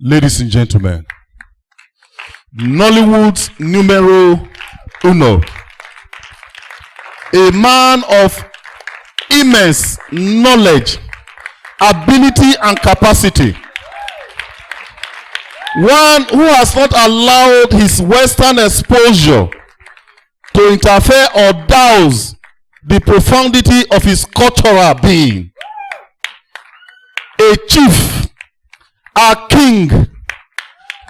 Ladies and gentlemen, Nollywood's numero uno, a man of immense knowledge, ability, and capacity. One who has not allowed his Western exposure to interfere or douse the profundity of his cultural being. A chief, a king.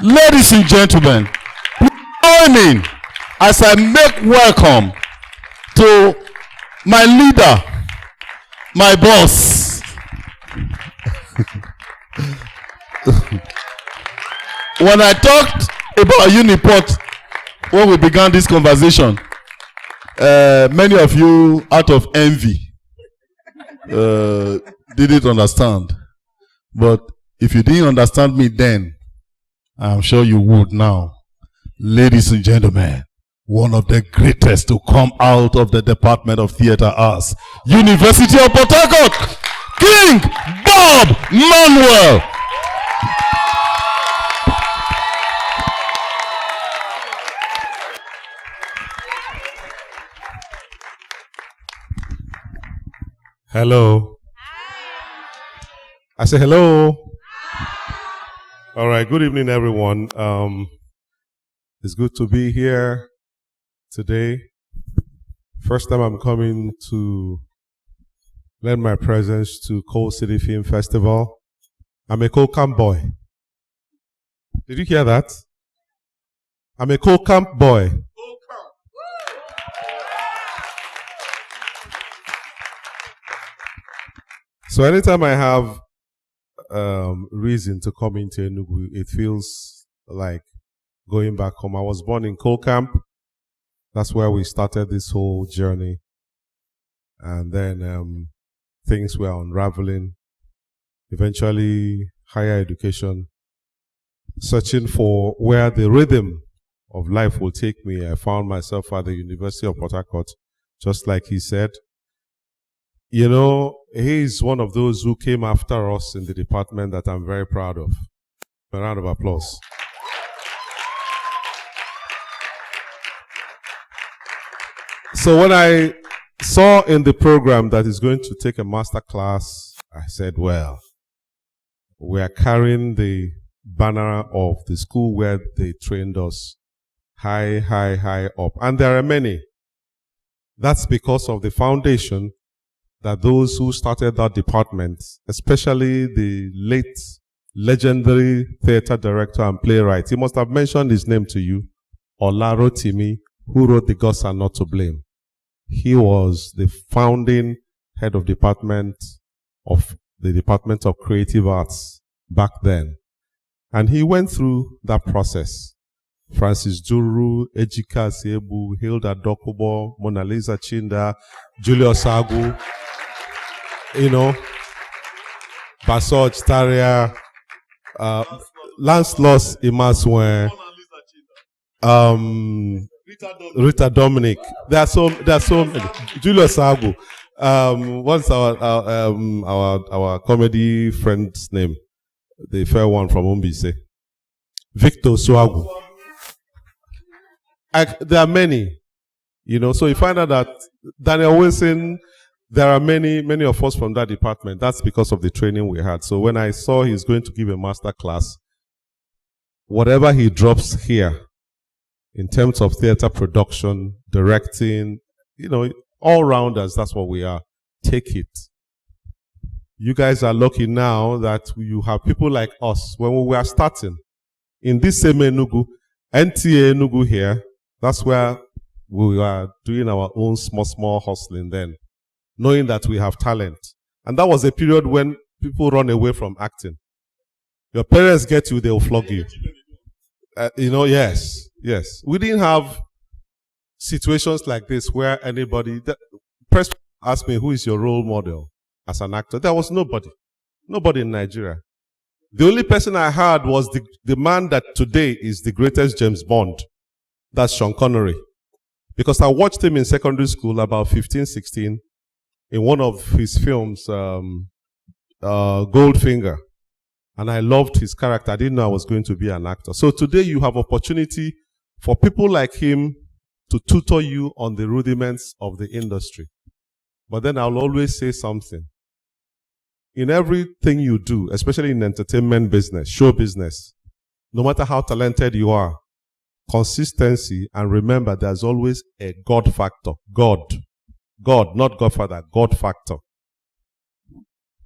Ladies and gentlemen, join me as I make welcome to my leader, my boss. When I talked about Uniport, when we began this conversation, many of you, out of envy, didn't understand. But if you didn't understand me then, I'm sure you would now. Ladies and gentlemen, one of the greatest to come out of the Department of Theatre Arts, University of Port Harcourt, King Bob-Manuel. Hello. I say hello. All right. Good evening, everyone. It's good to be here today. First time I'm coming to lend my presence to Coal City Film Festival. I'm a Coal Camp boy. Did you hear that? I'm a Coal Camp boy. So anytime I have reason to come into Enugu, it feels like going back home. I was born in Coal Camp. That's where we started this whole journey. And then things were unraveling. Eventually, higher education. Searching for where the rhythm of life will take me. I found myself at the University of Port Harcourt, just like he said. You know, he is one of those who came after us in the department that I'm very proud of. A round of applause. So when I saw in the program that he's going to take a master class, I said, well, we are carrying the banner of the school where they trained us high, high, high up. And there are many. That's because of the foundation that those who started that department, especially the late legendary theater director and playwright, he must have mentioned his name to you, Olarotimi, who wrote The Gods Are Not to Blame. He was the founding head of department of the Department of Creative Arts back then. And he went through that process. Francis Duru, Ejika Siebu, Hilda Dokubo, Mona Lisa Chinda, Julius Agu, you know, Basoj Taria, Lancelot Imaswe, Rita Dominic. There are so many. Julius Agu. What's our comedy friend's name? The fair one from Umbise. Victor Suagu. There are many, you know. So you find out that Daniel Wilson. There are many of us from that department. That's because of the training we had. So when I saw he's going to give a master class, whatever he drops here in terms of theater production, directing, you know, all rounders, that's what we are. Take it. You guys are lucky now that you have people like us. When we were starting in this same Enugu, NTA Enugu here, that's where we were doing our own small hustling then, knowing that we have talent. And that was a period when people run away from acting. Your parents get you, they'll flog you. You know, yes. We didn't have situations like this where anybody, press asked me, who is your role model as an actor? There was nobody in Nigeria. The only person I had was the man that today is the greatest James Bond. That's Sean Connery. Because I watched him in secondary school about 15, 16, in one of his films, Goldfinger. And I loved his character. I didn't know I was going to be an actor. So today you have opportunity for people like him to tutor you on the rudiments of the industry. But then I'll always say something. In everything you do, especially in entertainment business, show business, no matter how talented you are, consistency, and remember there's always a God factor. God, not Godfather, God factor.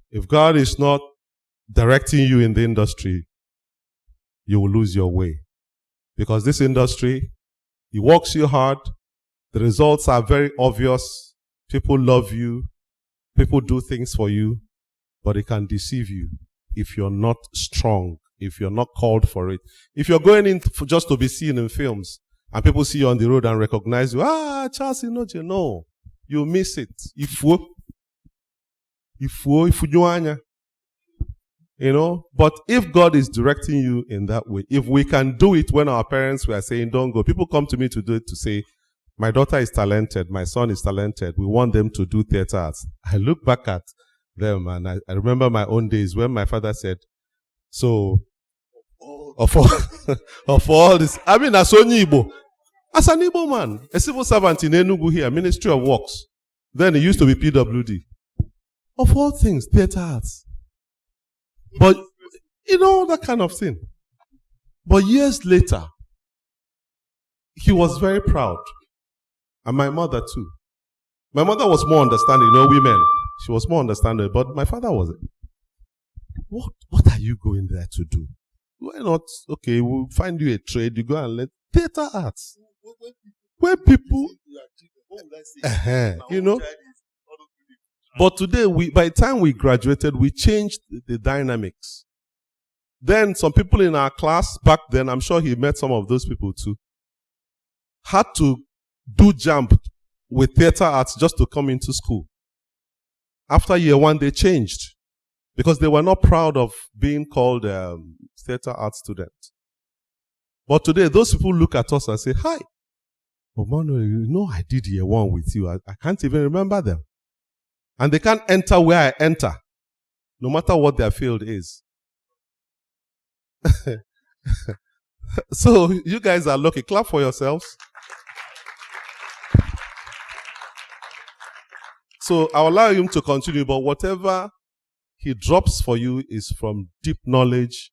If God is not directing you in the industry, you will lose your way. Because this industry, it works you hard, the results are very obvious, people love you, people do things for you, but it can deceive you if you're not strong, if you're not called for it. If you're going in just to be seen in films, and people see you on the road and recognize you, Charles Inoje, no, you miss it. You know, but if God is directing you in that way, if we can do it when our parents were saying, don't go, people come to me to do it to say, my daughter is talented, my son is talented, we want them to do theater arts. I look back at them and I remember my own days when my father said, so, of all this, I mean, as an Igbo man, a civil servant in Enugu here, Ministry of Works, then it used to be PWD. Of all things, theater arts. But, you know, that kind of thing. But years later, he was very proud. And my mother too. My mother was more understanding, you know, women. She was more understanding, but my father wasn't. What are you going there to do? Why not? Okay, we'll find you a trade. You go and let theater arts. Where people, you know. But today, by the time we graduated, we changed the dynamics. Then some people in our class back then, I'm sure he met some of those people too, had to do jump with theater arts just to come into school. After year one, they changed because they were not proud of being called theater arts student. But today, those people look at us and say, hi, Bob-Manuel, you know I did year one with you. I can't even remember them. And they can't enter where I enter, no matter what their field is. So you guys are lucky. Clap for yourselves. So I'll allow him to continue, but whatever he drops for you is from deep knowledge,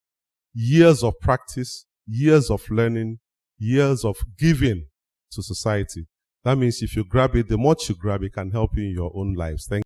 years of practice, years of learning, years of giving to society. That means if you grab it, the more you grab it can help you in your own lives. Thank you.